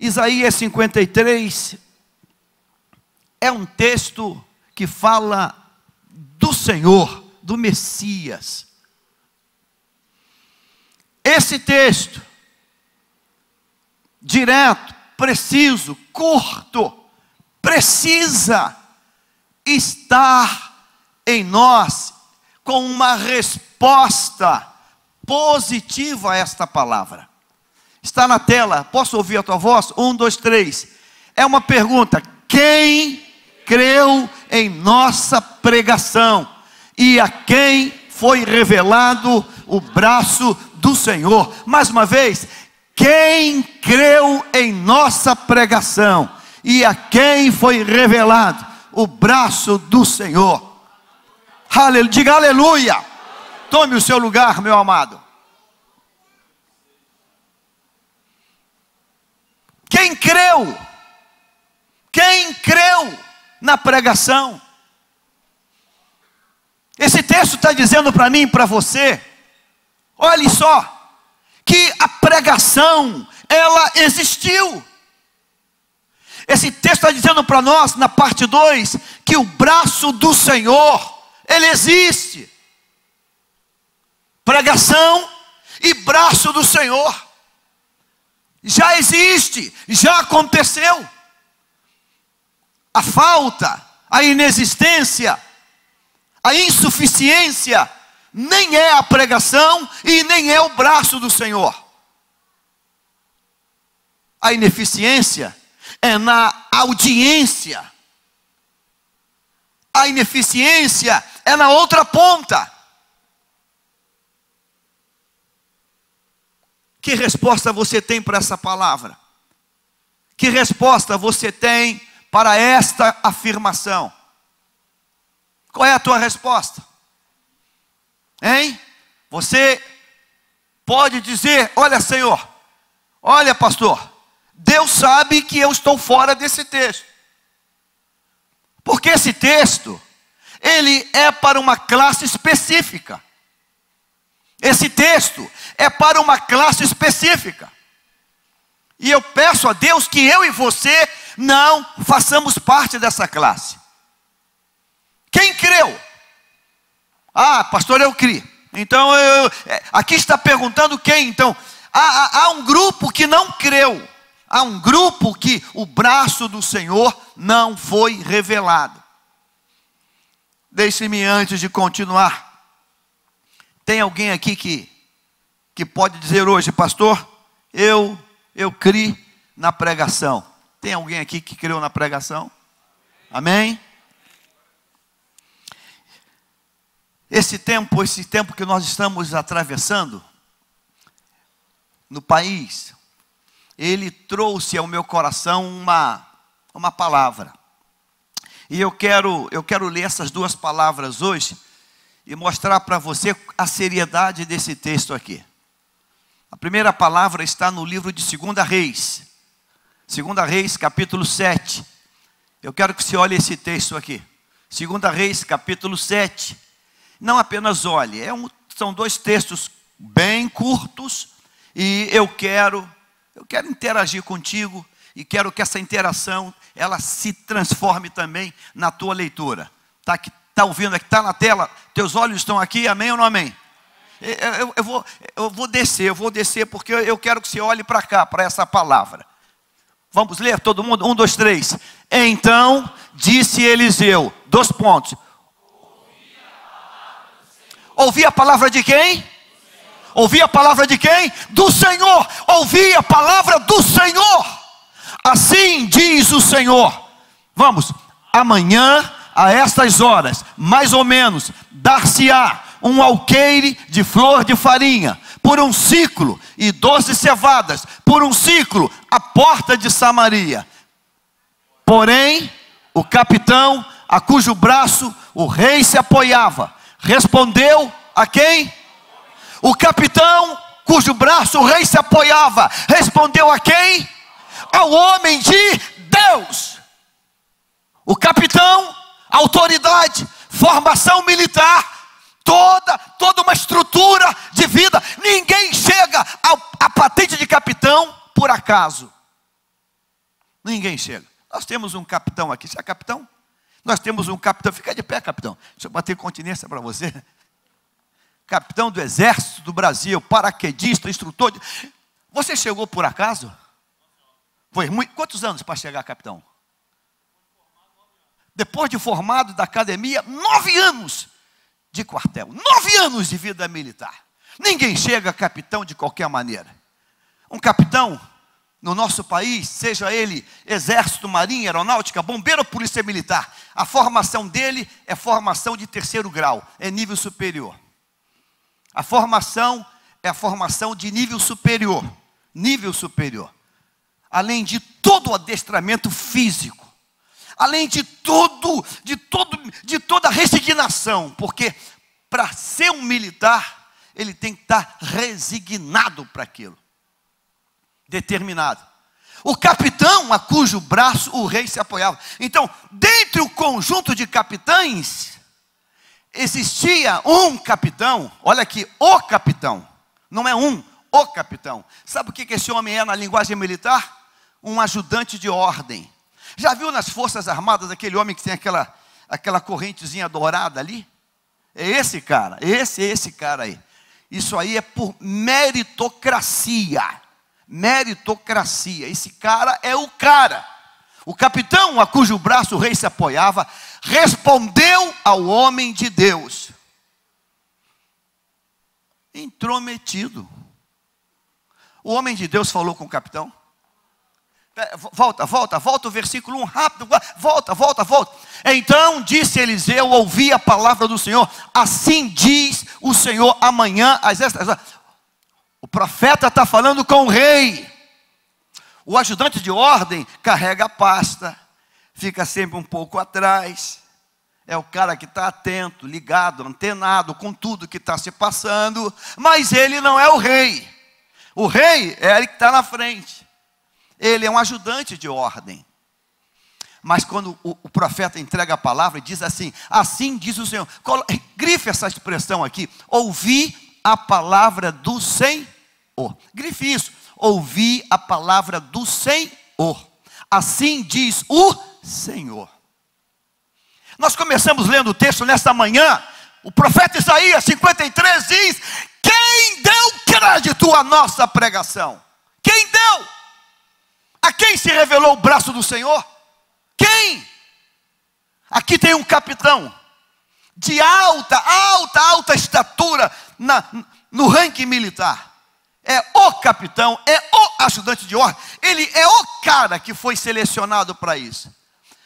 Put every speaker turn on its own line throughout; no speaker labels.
Isaías 53 é um texto que fala do Senhor, do Messias. Esse texto, direto, preciso, curto, precisa estar em nós com uma resposta positiva a esta palavra. Está na tela, posso ouvir a tua voz? 1, 2, 3. É uma pergunta: quem creu em nossa pregação? E a quem foi revelado o braço do Senhor? Mais uma vez, quem creu em nossa pregação? E a quem foi revelado o braço do Senhor? Aleluia, diga aleluia. Tome o seu lugar, meu amado. Quem creu? Quem creu na pregação? Esse texto está dizendo para mim e para você, olhe só, que a pregação, ela existiu. Esse texto está dizendo para nós, na parte 2, que o braço do Senhor, ele existe. Pregação e braço do Senhor já existe, já aconteceu. A falta, a inexistência, a insuficiência, nem é a pregação e nem é o braço do Senhor. A ineficiência é na audiência. A ineficiência é na outra ponta. Que resposta você tem para essa palavra? Que resposta você tem para esta afirmação? Qual é a tua resposta? Hein? Você pode dizer: olha, Senhor, olha, pastor, Deus sabe que eu estou fora desse texto. Porque esse texto, ele é para uma classe específica. Esse texto é para uma classe específica. E eu peço a Deus que eu e você não façamos parte dessa classe. Quem creu? Ah, pastor, eu criei. Então, aqui está perguntando quem? Então, há um grupo que não creu. Há um grupo que o braço do Senhor não foi revelado. Deixe-me, antes de continuar, tem alguém aqui que pode dizer hoje: pastor, eu criei na pregação. Tem alguém aqui que creu na pregação? Amém? Esse tempo que nós estamos atravessando no país, ele trouxe ao meu coração uma palavra. E eu quero ler essas duas palavras hoje e mostrar para você a seriedade desse texto aqui. A primeira palavra está no livro de 2 Reis. 2 Reis, capítulo 7. Eu quero que você olhe esse texto aqui. 2 Reis, capítulo 7. Não apenas olhe, são dois textos bem curtos. E eu quero interagir contigo. E quero que essa interação, ela se transforme também na tua leitura. Está ouvindo aqui? Está na tela? Teus olhos estão aqui? Amém ou não amém? Eu vou descer porque eu quero que você olhe para cá, para essa palavra. Vamos ler todo mundo? 1, 2, 3. Então disse Eliseu, 2 pontos. Ouvi a palavra de quem? Ouvi a palavra de quem? Do Senhor. Ouvi a palavra do Senhor. Assim diz o Senhor. Vamos, amanhã a estas horas, mais ou menos, dar-se-á um alqueire de flor de farinha por 1 ciclo, e 12 cevadas por 1 ciclo, à porta de Samaria. Porém, o capitão, a cujo braço o rei se apoiava, respondeu a quem? O capitão, cujo braço o rei se apoiava, respondeu a quem? Ao homem de Deus. O capitão, autoridade, formação militar, toda uma estrutura de vida. Ninguém chega à patente de capitão por acaso. Ninguém chega. Nós temos um capitão aqui. Você é capitão? Nós temos um capitão. Fica de pé, capitão. Deixa eu bater continência para você. Capitão do Exército do Brasil, paraquedista, instrutor. Você chegou por acaso? Foi muito. Quantos anos para chegar, capitão? Depois de formado da academia, 9 anos de quartel. 9 anos de vida militar. Ninguém chega capitão de qualquer maneira. Um capitão, no nosso país, seja ele exército, marinha, aeronáutica, bombeiro ou polícia militar, a formação dele é formação de 3º grau, é nível superior. A formação é a formação de nível superior. Nível superior. Além de todo o adestramento físico. Além de toda a resignação. Porque para ser um militar, ele tem que estar resignado para aquilo. Determinado. O capitão a cujo braço o rei se apoiava. Então, dentre o conjunto de capitães, existia um capitão. Olha aqui, o capitão. Não é o capitão. Sabe o que esse homem é na linguagem militar? Um ajudante de ordem. Já viu nas Forças Armadas aquele homem que tem aquela correntezinha dourada ali? É esse cara, esse cara aí. Isso aí é por meritocracia. Meritocracia. Esse cara é o cara. O capitão a cujo braço o rei se apoiava, respondeu ao homem de Deus. Intrometido. O homem de Deus falou com o capitão. Volta o versículo 1, rápido, volta. Então disse Eliseu, ouvi a palavra do Senhor, assim diz o Senhor, amanhã, às estas horas. O profeta está falando com o rei. O ajudante de ordem carrega a pasta, fica sempre um pouco atrás. É o cara que está atento, ligado, antenado com tudo que está se passando. Mas ele não é o rei. O rei é ele que está na frente. Ele é um ajudante de ordem. Mas quando o profeta entrega a palavra e diz assim, assim diz o Senhor. Grife essa expressão aqui. Ouvi a palavra do Senhor. Grife isso. Ouvi a palavra do Senhor. Assim diz o Senhor. Nós começamos lendo o texto nesta manhã. O profeta Isaías 53 diz: quem deu crédito à nossa pregação? Quem deu? A quem se revelou o braço do Senhor? Quem? Aqui tem um capitão de alta estatura no ranking militar. É o capitão, é o ajudante de ordem. Ele é o cara que foi selecionado para isso.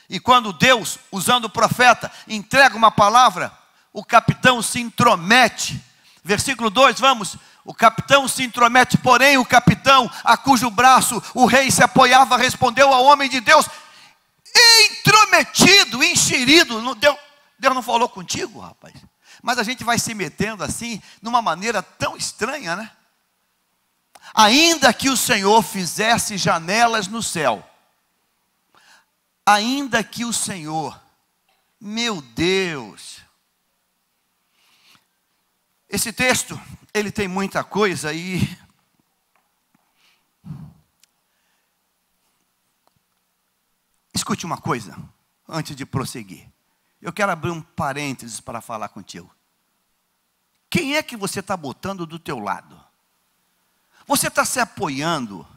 E quando Deus, usando o profeta, entrega uma palavra, o capitão se intromete. Versículo 2, vamos. O capitão se intromete, porém o capitão a cujo braço o rei se apoiava, respondeu ao homem de Deus, intrometido, enxerido. Deus não falou contigo, rapaz? Mas a gente vai se metendo assim, numa maneira tão estranha, né? Ainda que o Senhor fizesse janelas no céu, ainda que o Senhor, meu Deus. Esse texto, ele tem muita coisa e escute uma coisa, antes de prosseguir. Eu quero abrir um parênteses para falar contigo. Quem é que você está botando do teu lado? Você está se apoiando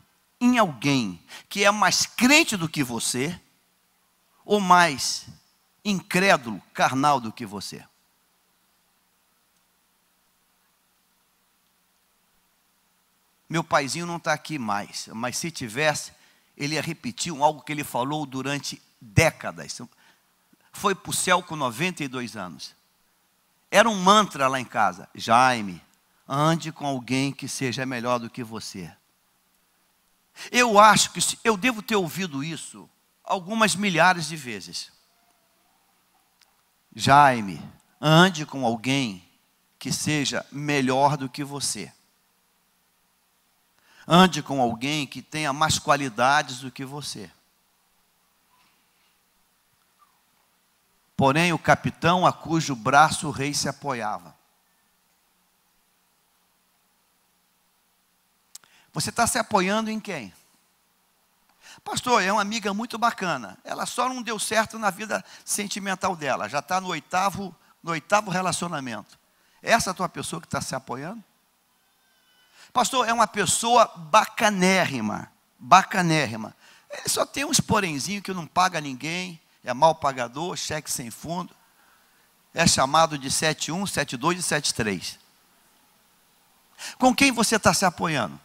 em alguém que é mais crente do que você, ou mais incrédulo, carnal do que você? Meu paizinho não está aqui mais, mas se tivesse, ele ia repetir algo que ele falou durante décadas. Foi para o céu com 92 anos. Era um mantra lá em casa: Jaime, ande com alguém que seja melhor do que você. Eu acho que eu devo ter ouvido isso algumas milhares de vezes. Jaime, ande com alguém que seja melhor do que você. Ande com alguém que tenha mais qualidades do que você. Porém, o capitão a cujo braço o rei se apoiava. Você está se apoiando em quem? Pastor, é uma amiga muito bacana. Ela só não deu certo na vida sentimental dela. Já está no oitavo relacionamento. Essa é a tua pessoa que está se apoiando? Pastor, é uma pessoa bacanérrima. Bacanérrima. Ele só tem uns porenzinhos que não paga ninguém. É mal pagador, cheque sem fundo. É chamado de 71, 72 e 73. Com quem você está se apoiando?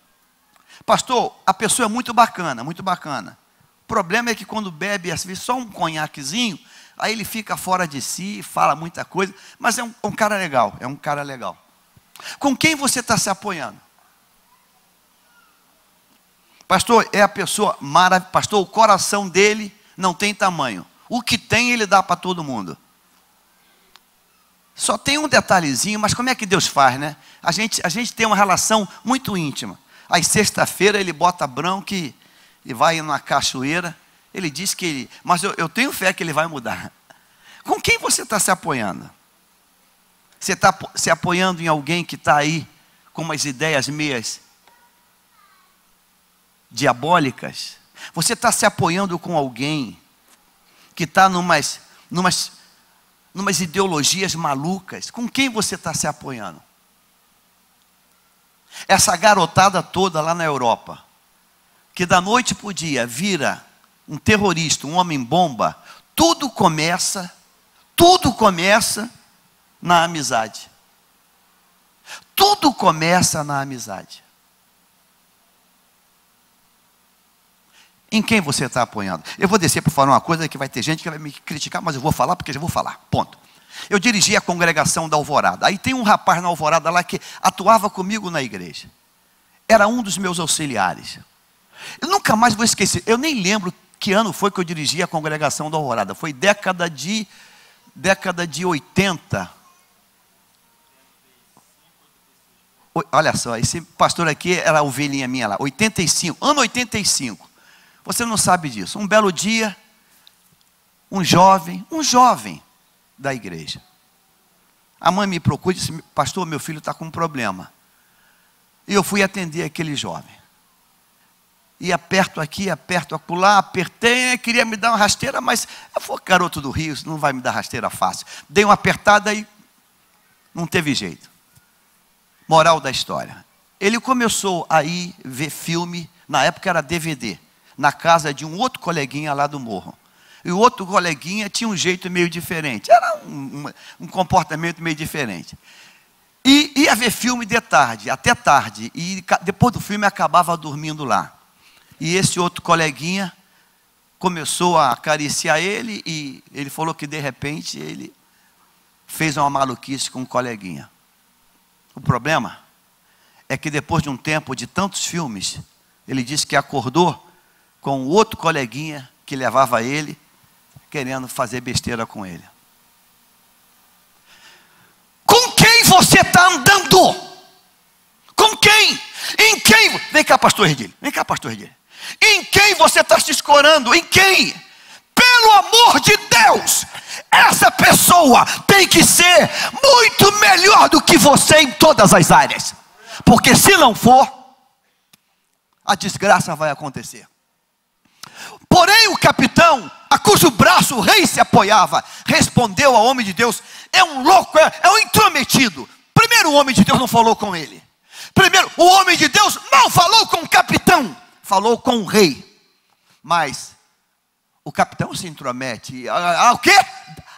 Pastor, a pessoa é muito bacana, muito bacana. O problema é que quando bebe às vezes só um conhaquezinho, aí ele fica fora de si, fala muita coisa, mas é um cara legal, é um cara legal. Com quem você está se apoiando? Pastor, é a pessoa maravilhosa. Pastor, o coração dele não tem tamanho. O que tem ele dá para todo mundo. Só tem um detalhezinho, mas como é que Deus faz, né? A gente tem uma relação muito íntima. Aí sexta-feira ele bota branco e vai numa cachoeira. Ele diz que mas eu tenho fé que ele vai mudar. Com quem você está se apoiando? Você está se apoiando em alguém que está aí com umas ideias meias diabólicas? Você está se apoiando com alguém que está numas ideologias malucas? Com quem você está se apoiando? Essa garotada toda lá na Europa, que da noite para o dia vira um terrorista, um homem-bomba, tudo começa na amizade. Tudo começa na amizade. Em quem você está apoiando? Eu vou descer para falar uma coisa que vai ter gente que vai me criticar, mas eu vou falar porque já vou falar, ponto. Eu dirigi a congregação da Alvorada. Aí tem um rapaz na Alvorada lá que atuava comigo na igreja. Era um dos meus auxiliares. Eu nunca mais vou esquecer. Eu nem lembro que ano foi que eu dirigi a congregação da Alvorada. Foi década de 80. Olha só, esse pastor aqui era a ovelhinha minha lá. 85, ano 85. Você não sabe disso. Um belo dia, um jovem da igreja. A mãe me procurou e disse: pastor, meu filho está com um problema. E eu fui atender aquele jovem. E aperto aqui, aperto acolá, apertei, queria me dar uma rasteira, mas eu fui garoto do Rio, não vai me dar rasteira fácil. Dei uma apertada e não teve jeito. Moral da história. Ele começou a ir ver filme, na época era DVD, na casa de um outro coleguinha lá do morro. E o outro coleguinha tinha um jeito meio diferente. Era um comportamento meio diferente. E ia ver filme de tarde, até tarde. E depois do filme acabava dormindo lá. E esse outro coleguinha começou a acariciar ele. E ele falou que de repente ele fez uma maluquice com o coleguinha. O problema é que depois de um tempo de tantos filmes, ele disse que acordou com o outro coleguinha que levava ele, querendo fazer besteira com ele. Com quem você está andando? Com quem? Em quem? Vem cá, pastor Redilho. Vem cá, pastor Redilho. Em quem você está se escorando? Em quem? Pelo amor de Deus, essa pessoa tem que ser muito melhor do que você em todas as áreas. Porque se não for, a desgraça vai acontecer. Porém o capitão, a cujo braço o rei se apoiava, respondeu ao homem de Deus: é um louco, é um intrometido. Primeiro o homem de Deus não falou com ele. Primeiro o homem de Deus não falou com o capitão, falou com o rei. Mas o capitão se intromete. O quê?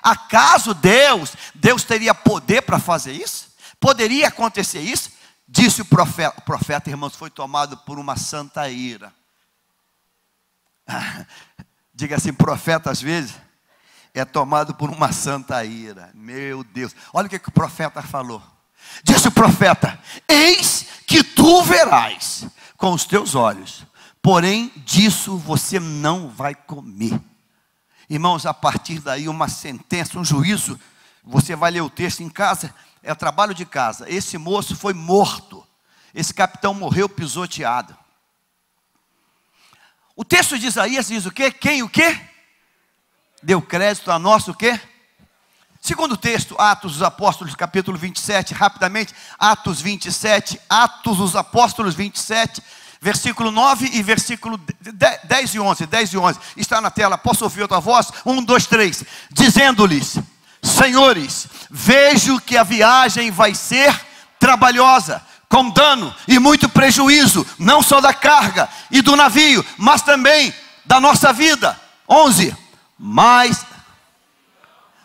Acaso Deus teria poder para fazer isso? Poderia acontecer isso? Disse o profeta, irmãos, foi tomado por uma santa ira. Diga assim, profeta às vezes é tomado por uma santa ira. Meu Deus, olha o que o profeta falou. Disse o profeta: eis que tu verás com os teus olhos, porém disso você não vai comer. Irmãos, a partir daí uma sentença, um juízo. Você vai ler o texto em casa, é o trabalho de casa. Esse moço foi morto, esse capitão morreu pisoteado. O texto de Isaías diz o quê? Quem o quê? Deu crédito a nosso o quê? Segundo texto, Atos dos Apóstolos, capítulo 27, rapidamente, Atos 27, Atos dos Apóstolos 27, versículo 9 e versículo 10 e 11. 10 e 11. Está na tela, posso ouvir outra voz? 1, 2, 3. Dizendo-lhes: senhores, vejo que a viagem vai ser trabalhosa, com dano e muito prejuízo, não só da carga e do navio, mas também da nossa vida. 11. Mas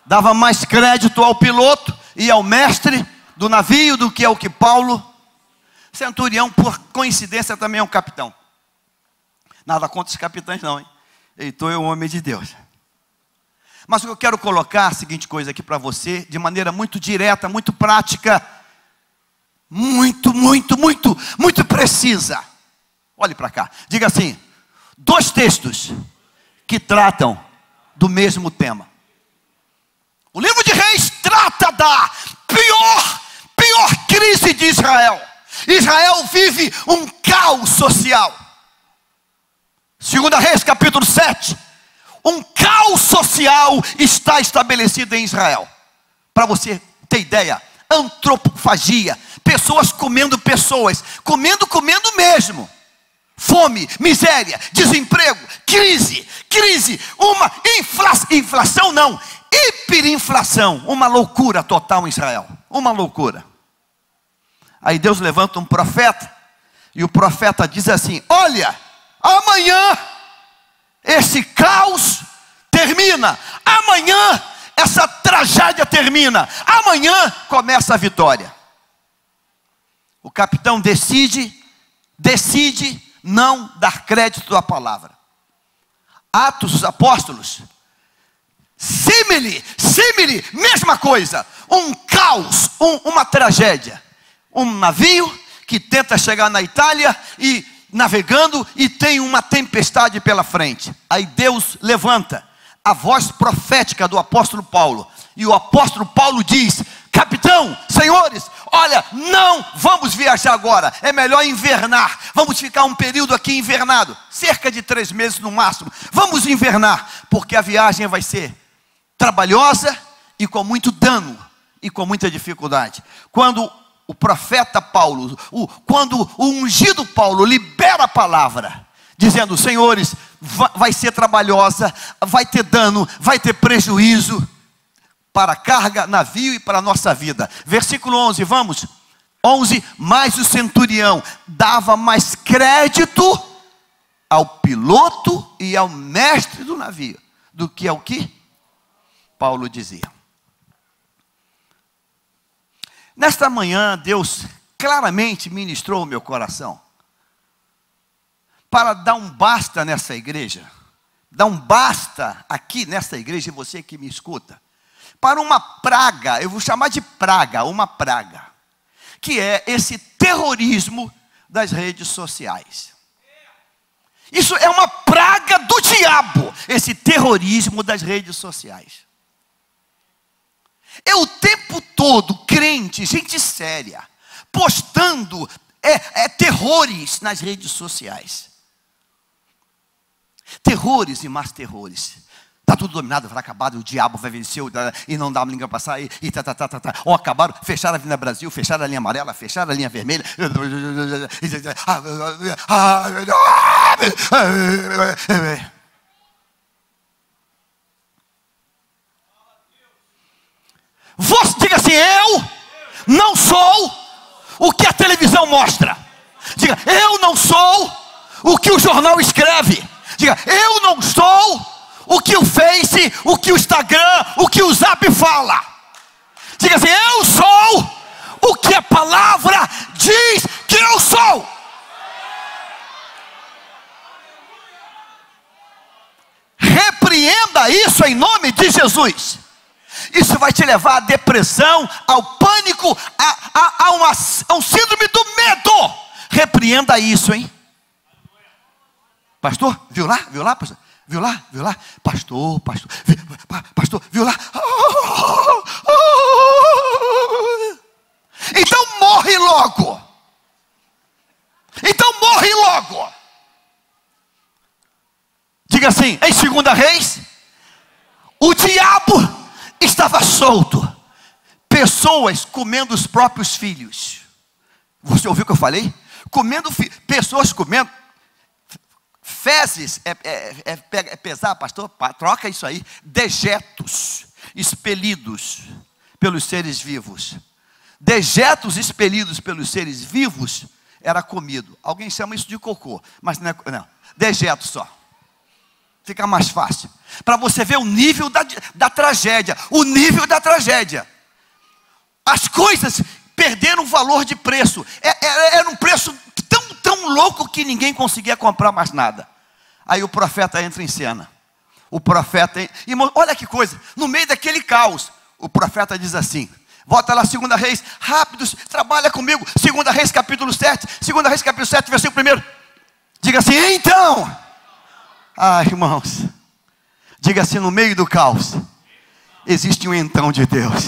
dava mais crédito ao piloto e ao mestre do navio do que ao que Paulo. Centurião, por coincidência, também é um capitão. Nada contra os capitães não, hein? Heitor é um homem de Deus. Mas eu quero colocar a seguinte coisa aqui para você, de maneira muito direta, muito prática, muito precisa. Olhe para cá, diga assim: 2 textos que tratam do mesmo tema. O livro de Reis trata da pior crise de Israel. Israel vive um caos social. 2 Reis capítulo 7. Um caos social está estabelecido em Israel. Para você ter ideia, antropofagia, pessoas comendo pessoas, comendo mesmo. Fome, miséria, desemprego, crise, uma inflação não, hiperinflação, uma loucura total em Israel, uma loucura. Aí Deus levanta um profeta, e o profeta diz assim: olha, amanhã esse caos termina, amanhã essa tragédia termina, amanhã começa a vitória. O capitão decide não dar crédito à palavra. Atos dos Apóstolos, simile, mesma coisa, um caos, uma tragédia. Um navio que tenta chegar na Itália e navegando e tem uma tempestade pela frente. Aí Deus levanta a voz profética do apóstolo Paulo, e o apóstolo Paulo diz: capitão, senhores, olha, não vamos viajar agora, é melhor invernar, vamos ficar um período aqui invernado, cerca de 3 meses no máximo, vamos invernar, porque a viagem vai ser trabalhosa e com muito dano e com muita dificuldade. Quando o profeta Paulo, quando o ungido Paulo libera a palavra, dizendo: senhores, vai ser trabalhosa, vai ter dano, vai ter prejuízo para a carga, navio e para a nossa vida. Versículo 11, vamos. 11, mas o centurião dava mais crédito ao piloto e ao mestre do navio do que ao que Paulo dizia. Nesta manhã, Deus claramente ministrou o meu coração para dar um basta nessa igreja, dar um basta aqui nessa igreja, e você que me escuta, para uma praga, eu vou chamar de praga, uma praga, que é esse terrorismo das redes sociais. Isso é uma praga do diabo, esse terrorismo das redes sociais. É o tempo todo crente, gente séria, postando terrores nas redes sociais. Terrores e mais terrores. Está tudo dominado, vai acabar, o diabo vai vencer e não dá uma língua para passar. Ou acabaram, fecharam a Avenida Brasil, fecharam a linha amarela, fecharam a linha vermelha. Você diga assim: eu não sou o que a televisão mostra. Diga: eu não sou o que o jornal escreve. Diga: eu não sou o que o Face, o que o Instagram, o que o Zap fala. Diga assim: eu sou o que a palavra diz que eu sou. Repreenda isso em nome de Jesus. Isso vai te levar à depressão, ao pânico, a um síndrome do medo. Repreenda isso, hein? Pastor, viu lá, pastor? Viu lá? Pastor, viu lá? Então morre logo. Diga assim, em 2 Reis, o diabo estava solto, pessoas comendo os próprios filhos. Você ouviu o que eu falei? Pessoas comendo Fezes é pesar, pastor? Troca isso aí. Dejetos expelidos pelos seres vivos. Dejetos expelidos pelos seres vivos era comido. Alguém chama isso de cocô, mas não é, não. Dejeto só. Fica mais fácil. Para você ver o nível da tragédia. O nível da tragédia. As coisas perderam valor de preço. Era um preço tão louco que ninguém conseguia comprar mais nada. Aí o profeta entra em cena. O profeta, irmão, olha que coisa. No meio daquele caos, o profeta diz assim. Volta lá, 2 Reis, rápidos, trabalha comigo. 2 Reis capítulo 7. 2 Reis capítulo 7, versículo 1. Diga assim, então. Irmãos, diga assim, no meio do caos, existe um então de Deus.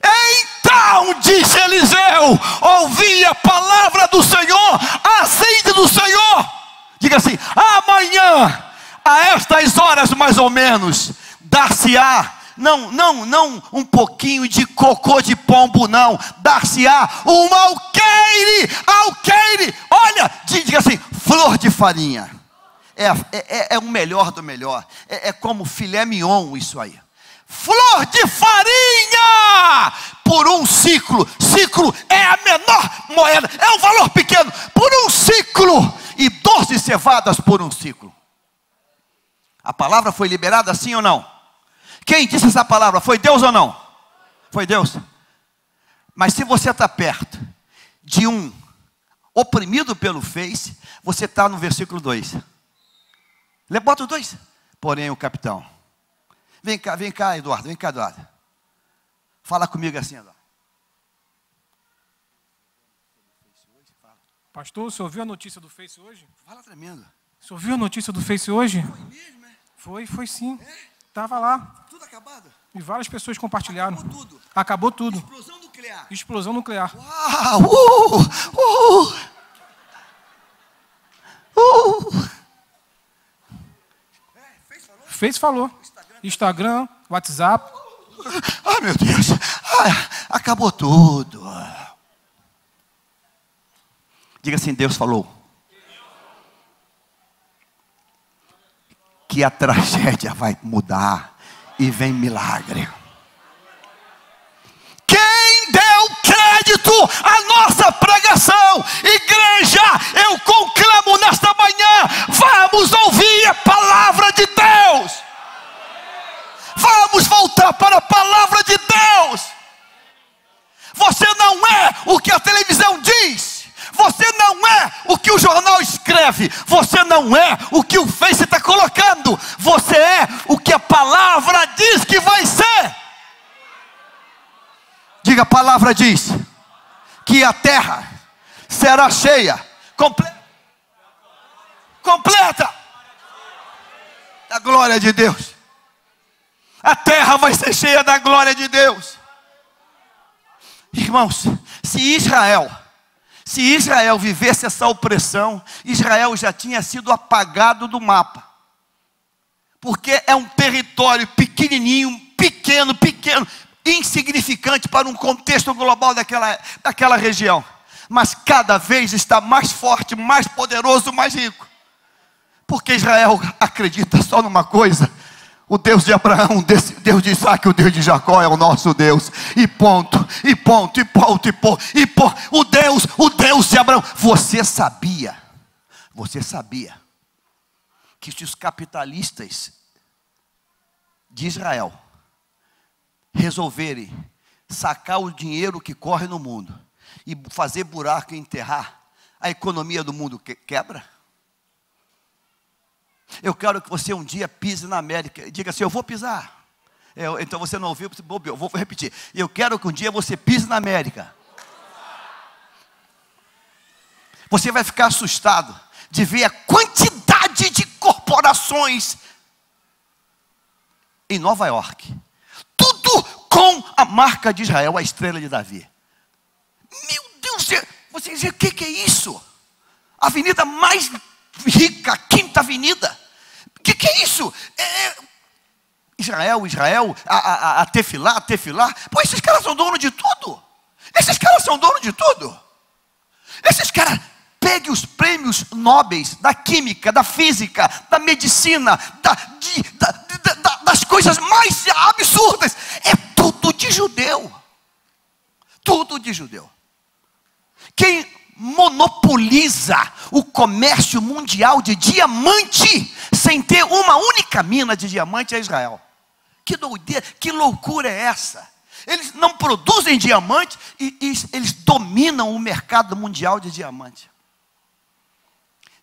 Então, disse Eliseu, ouvi a palavra do Senhor, assim diz o Senhor. Diga assim, amanhã, a estas horas mais ou menos, dar-se-á, não um pouquinho de cocô de pombo, não, dar-se-á um alqueire, olha, diga assim, flor de farinha. É o melhor do melhor. É como filé mignon isso aí. Flor de farinha por um ciclo. Ciclo é a menor moeda. É um valor pequeno. Por um ciclo. E 12 cevadas por um ciclo. A palavra foi liberada sim ou não? Quem disse essa palavra? Foi Deus ou não? Foi Deus. Mas se você está perto de um oprimido pelo Face, você está no versículo 2. Bota o 2. Porém o capitão. Vem cá, Eduardo. Fala comigo assim, Eduardo.
Pastor, o senhor viu a notícia do Face hoje?
Fala tremendo.
O senhor viu a notícia do Face hoje?
Foi mesmo, é?
Foi sim. Estava lá.
Tudo acabado?
E várias pessoas compartilharam.
Acabou tudo.
Explosão nuclear. Explosão nuclear.
Uau!
Face falou. Instagram, WhatsApp.
Meu Deus. Acabou tudo. Diga assim, Deus falou. Que a tragédia vai mudar e vem milagre. Quem deu crédito à nossa pregação? Igreja, eu conclamo nesta manhã, vamos ouvir a palavra de Deus. Vamos voltar para a palavra de Deus. Você não é o que a televisão diz. Você não é o que o jornal escreve. Você não é o que o Face está colocando. Você é o que a palavra diz que vai ser. Diga, a palavra diz que a terra será cheia, completa da glória de Deus. A terra vai ser cheia da glória de Deus. Irmãos, se Israel vivesse essa opressão, Israel já tinha sido apagado do mapa. Porque é um território pequenininho, pequeno, insignificante para um contexto global daquela região. Mas cada vez está mais forte, mais poderoso, mais rico. Porque Israel acredita só numa coisa: o Deus de Abraão, o Deus de Isaac, o Deus de Jacó é o nosso Deus. E ponto. O Deus de Abraão. Você sabia que se os capitalistas de Israel resolverem sacar o dinheiro que corre no mundo e fazer buraco e enterrar, a economia do mundo quebra? Eu quero que você um dia pise na América. Diga assim, eu vou pisar. Então você não ouviu, eu vou repetir. Eu quero que um dia você pise na América. Você vai ficar assustado de ver a quantidade de corporações em Nova York. Tudo com a marca de Israel, a estrela de Davi. Meu Deus, você diz, o que é isso? A avenida mais rica, Quinta Avenida. O que é isso? Israel, a Tefilá. Pô, esses caras são donos de tudo. Esses caras Pegue os prêmios nobres da química, da física, da medicina, das coisas mais absurdas. É tudo de judeu. Tudo de judeu. Quem monopoliza o comércio mundial de diamante, sem ter uma única mina de diamante, é Israel. Que doideira, que loucura é essa? Eles não produzem diamante e eles dominam o mercado mundial de diamante.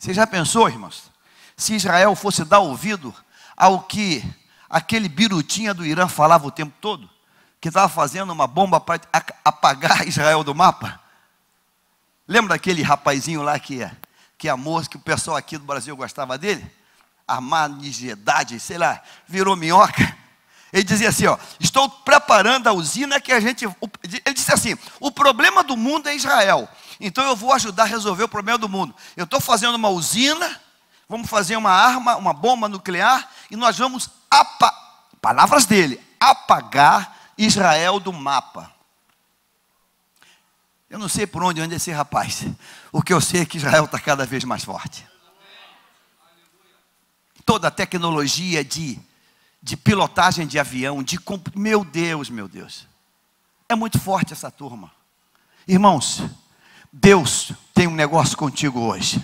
Você já pensou, irmãos, se Israel fosse dar ouvido ao que aquele birutinha do Irã falava o tempo todo, que estava fazendo uma bomba para apagar Israel do mapa? Lembra daquele rapazinho lá que amou, que o pessoal aqui do Brasil gostava dele? Armagedade, sei lá, virou minhoca. Ele dizia assim, ó, estou preparando a usina que a gente... Ele disse assim, o problema do mundo é Israel, então eu vou ajudar a resolver o problema do mundo. Eu estou fazendo uma usina, vamos fazer uma arma, uma bomba nuclear, e nós vamos, palavras dele, apagar Israel do mapa. Eu não sei por onde anda esse rapaz. O que eu sei é que Israel está cada vez mais forte. Toda a tecnologia de pilotagem de avião, meu Deus, é muito forte essa turma. Irmãos, Deus tem um negócio contigo hoje.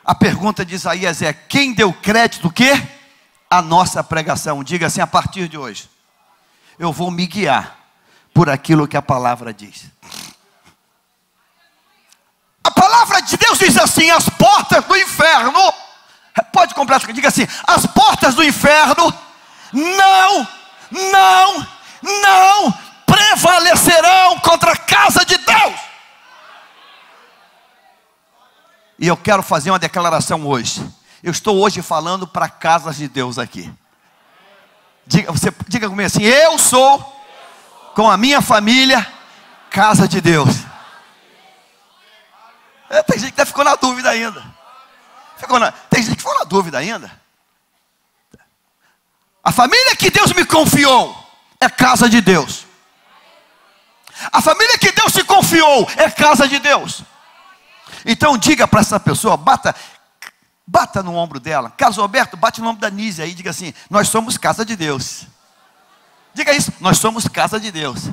A pergunta de Isaías é: quem deu crédito o quê? A nossa pregação. Diga assim: a partir de hoje eu vou me guiar por aquilo que a palavra diz. A palavra de Deus diz assim: as portas do inferno, pode completar, diga assim: as portas do inferno não prevalecerão contra a casa de Deus. E eu quero fazer uma declaração hoje. Eu estou hoje falando para casas de Deus aqui. Diga comigo assim: eu sou, com a minha família, casa de Deus. Tem gente que ficou na dúvida ainda. Tem gente que ficou na dúvida ainda. A família que Deus me confiou é casa de Deus. A família que Deus se confiou é casa de Deus. Então diga para essa pessoa, bata no ombro dela. Carlos Alberto, bate no ombro da Nízia aí, diga assim: nós somos casa de Deus. Diga isso: nós somos casa de Deus.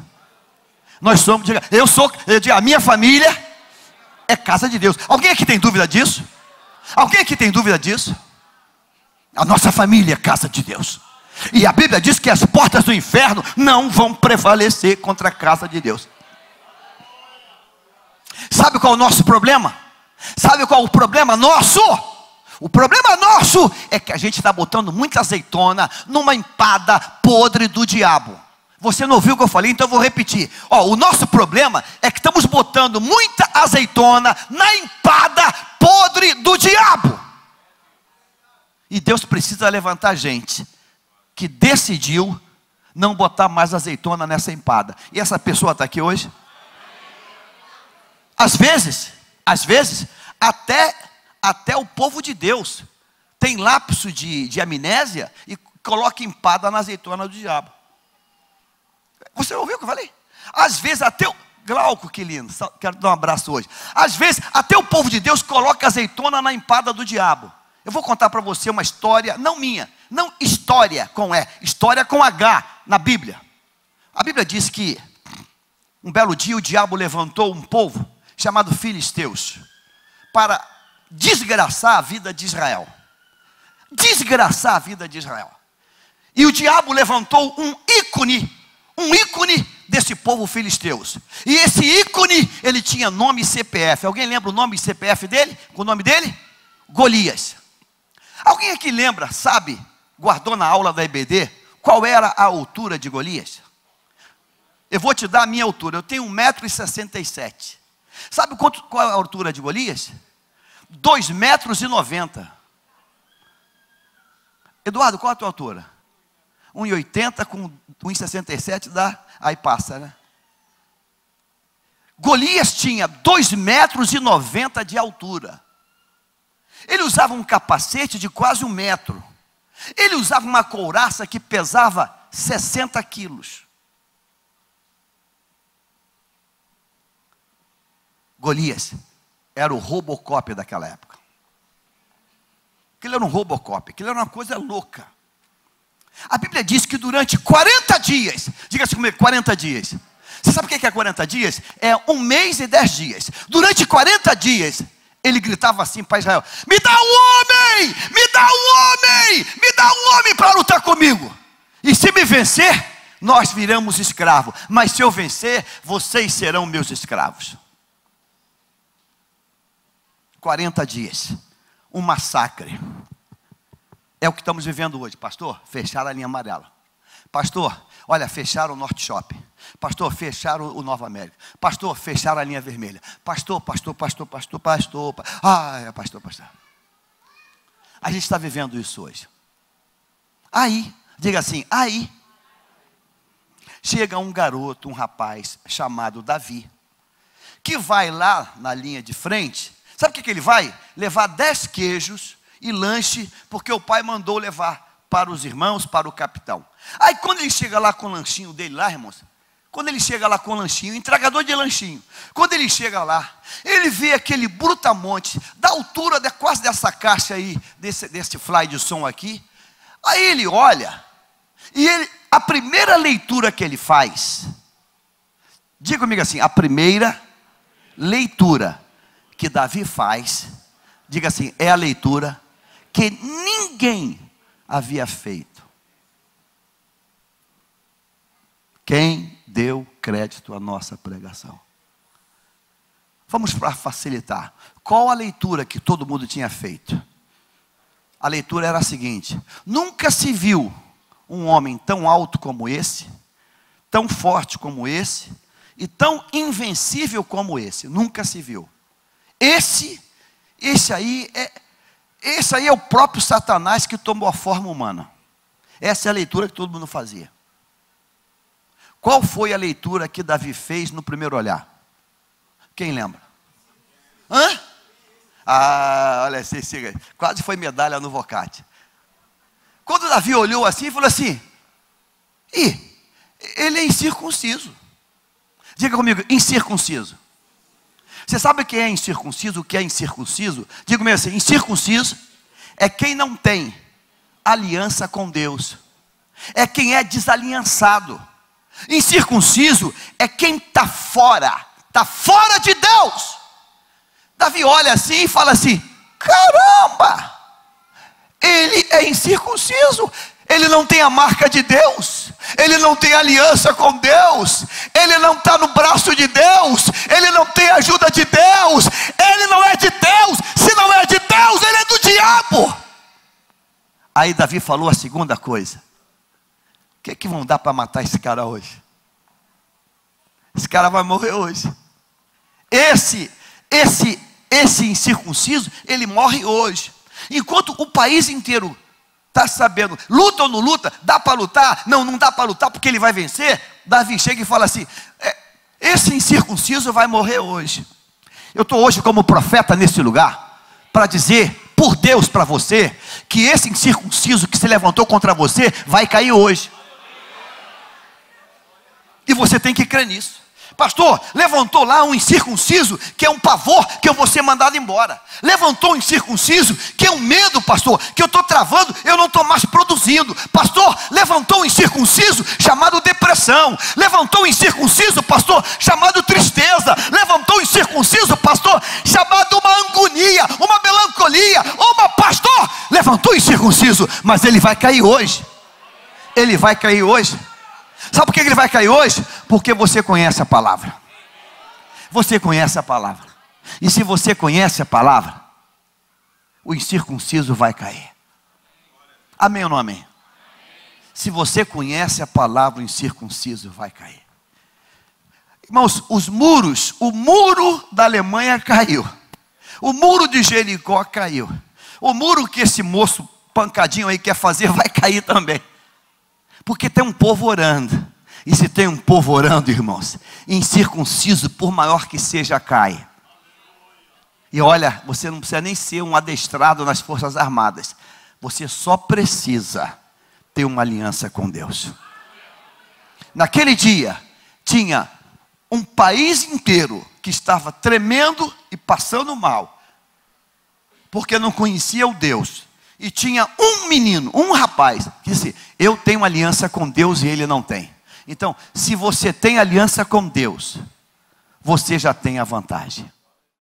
Nós somos, diga, a minha família é casa de Deus. Alguém aqui tem dúvida disso? Alguém aqui tem dúvida disso? A nossa família é casa de Deus. E a Bíblia diz que as portas do inferno não vão prevalecer contra a casa de Deus. Sabe qual é o nosso problema? Sabe qual é o problema nosso? O problema nosso é que a gente está botando muita azeitona numa empada podre do diabo. Você não ouviu o que eu falei, então eu vou repetir. O nosso problema é que estamos botando muita azeitona na empada podre do diabo. E Deus precisa levantar gente que decidiu não botar mais azeitona nessa empada. E essa pessoa está aqui hoje? Às vezes, até o povo de Deus tem lapso de amnésia e coloca empada na azeitona do diabo. Você ouviu o que eu falei? Às vezes até o Glauco, que lindo, quero dar um abraço hoje. Às vezes até o povo de Deus coloca azeitona na empada do diabo. Eu vou contar para você uma história, não minha, não história com E, história com H na Bíblia. A Bíblia diz que um belo dia o diabo levantou um povo chamado filisteus para desgraçar a vida de Israel. Desgraçar a vida de Israel. E o diabo levantou um ícone desse povo filisteus. E esse ícone, ele tinha nome e CPF. Alguém lembra o nome e CPF dele? O nome dele? Golias. Alguém aqui lembra, sabe, guardou na aula da EBD, qual era a altura de Golias? Eu vou te dar a minha altura. Eu tenho 1,67 m. Sabe qual é a altura de Golias? 2,90 m. Eduardo, qual é a tua altura? 1,80 m com 1,67 m dá, aí passa, né? Golias tinha 2,90 m de altura. Ele usava um capacete de quase 1 metro. Ele usava uma couraça que pesava 60 quilos. Golias era o Robocop daquela época. Aquilo era um Robocop, aquilo era uma coisa louca. A Bíblia diz que durante 40 dias, diga-se comigo, 40 dias. Você sabe o que é 40 dias? É 1 mês e 10 dias. Durante 40 dias, ele gritava assim para Israel: me dá um homem, me dá um homem, me dá um homem para lutar comigo. E se me vencer, nós viramos escravos. Mas se eu vencer, vocês serão meus escravos. 40 dias, um massacre. É o que estamos vivendo hoje. Pastor, fecharam a linha amarela. Pastor, olha, fecharam o Norte Shopping. Pastor, fecharam o Nova América. Pastor, fecharam a linha vermelha. Pastor. Ai, pastor. A gente está vivendo isso hoje. Aí, diga assim, aí chega um garoto, um rapaz chamado Davi, que vai lá na linha de frente. Sabe o que ele vai? Levar 10 queijos e lanche, porque o pai mandou levar para os irmãos, para o capitão. Aí quando ele chega lá com o lanchinho dele lá, irmãos, quando ele chega lá com o lanchinho, entregador de lanchinho, quando ele chega lá, ele vê aquele brutamonte, da altura quase dessa caixa aí, desse fly de som aqui. Aí ele olha, e a primeira leitura que ele faz, diga comigo assim, a primeira leitura que Davi faz, diga assim, é a leitura que ninguém havia feito. Quem deu crédito à nossa pregação? Vamos para facilitar. Qual a leitura que todo mundo tinha feito? A leitura era a seguinte: nunca se viu um homem tão alto como esse, tão forte como esse, e tão invencível como esse. Nunca se viu. Esse aí é o próprio Satanás que tomou a forma humana. Essa é a leitura que todo mundo fazia. Qual foi a leitura que Davi fez no primeiro olhar? Quem lembra? Hã? Olha, quase foi medalha no Vocate. Quando Davi olhou assim, falou assim: ele é incircunciso. Diga comigo, incircunciso. Você sabe o que é incircunciso? O que é incircunciso? Diga comigo assim: incircunciso é quem não tem aliança com Deus, é quem é desaliançado. Incircunciso é quem está fora de Deus. Davi olha assim e fala assim: caramba, ele é incircunciso, ele não tem a marca de Deus, ele não tem aliança com Deus, ele não está no braço de Deus, ele não tem ajuda de Deus, ele não é de Deus. Se não é de Deus, ele é do diabo. Aí Davi falou a segunda coisa: o que é que vão dar para matar esse cara hoje? Esse cara vai morrer hoje. Esse incircunciso, ele morre hoje. Enquanto o país inteiro está sabendo, luta ou não luta, dá para lutar? Não dá para lutar porque ele vai vencer. Davi chega e fala assim: esse incircunciso vai morrer hoje. Eu estou hoje como profeta nesse lugar, para dizer, por Deus para você, que esse incircunciso que se levantou contra você, vai cair hoje. E você tem que crer nisso. Pastor, levantou lá um incircunciso que é um pavor, que eu vou ser mandado embora. Levantou um incircunciso que é um medo, pastor, que eu estou travando, eu não estou mais produzindo. Pastor, levantou um incircunciso chamado depressão. Levantou um incircunciso, pastor, chamado tristeza. Levantou um incircunciso, pastor, chamado uma agonia, uma melancolia, pastor, levantou um incircunciso, mas ele vai cair hoje. Ele vai cair hoje. Sabe por que ele vai cair hoje? Porque você conhece a palavra. Você conhece a palavra. E se você conhece a palavra, o incircunciso vai cair. Amém ou não amém? Se você conhece a palavra, o incircunciso vai cair. Irmãos, o muro da Alemanha caiu. O muro de Jericó caiu. O muro que esse moço pancadinho aí quer fazer vai cair também. Porque tem um povo orando. E se tem um povo orando, irmãos, incircunciso, por maior que seja, cai. E olha, você não precisa nem ser um adestrado nas Forças Armadas. Você só precisa ter uma aliança com Deus. Naquele dia, tinha um país inteiro que estava tremendo e passando mal, porque não conhecia o Deus. E tinha um menino, um rapaz, que disse: eu tenho aliança com Deus e ele não tem. Então, se você tem aliança com Deus, você já tem a vantagem.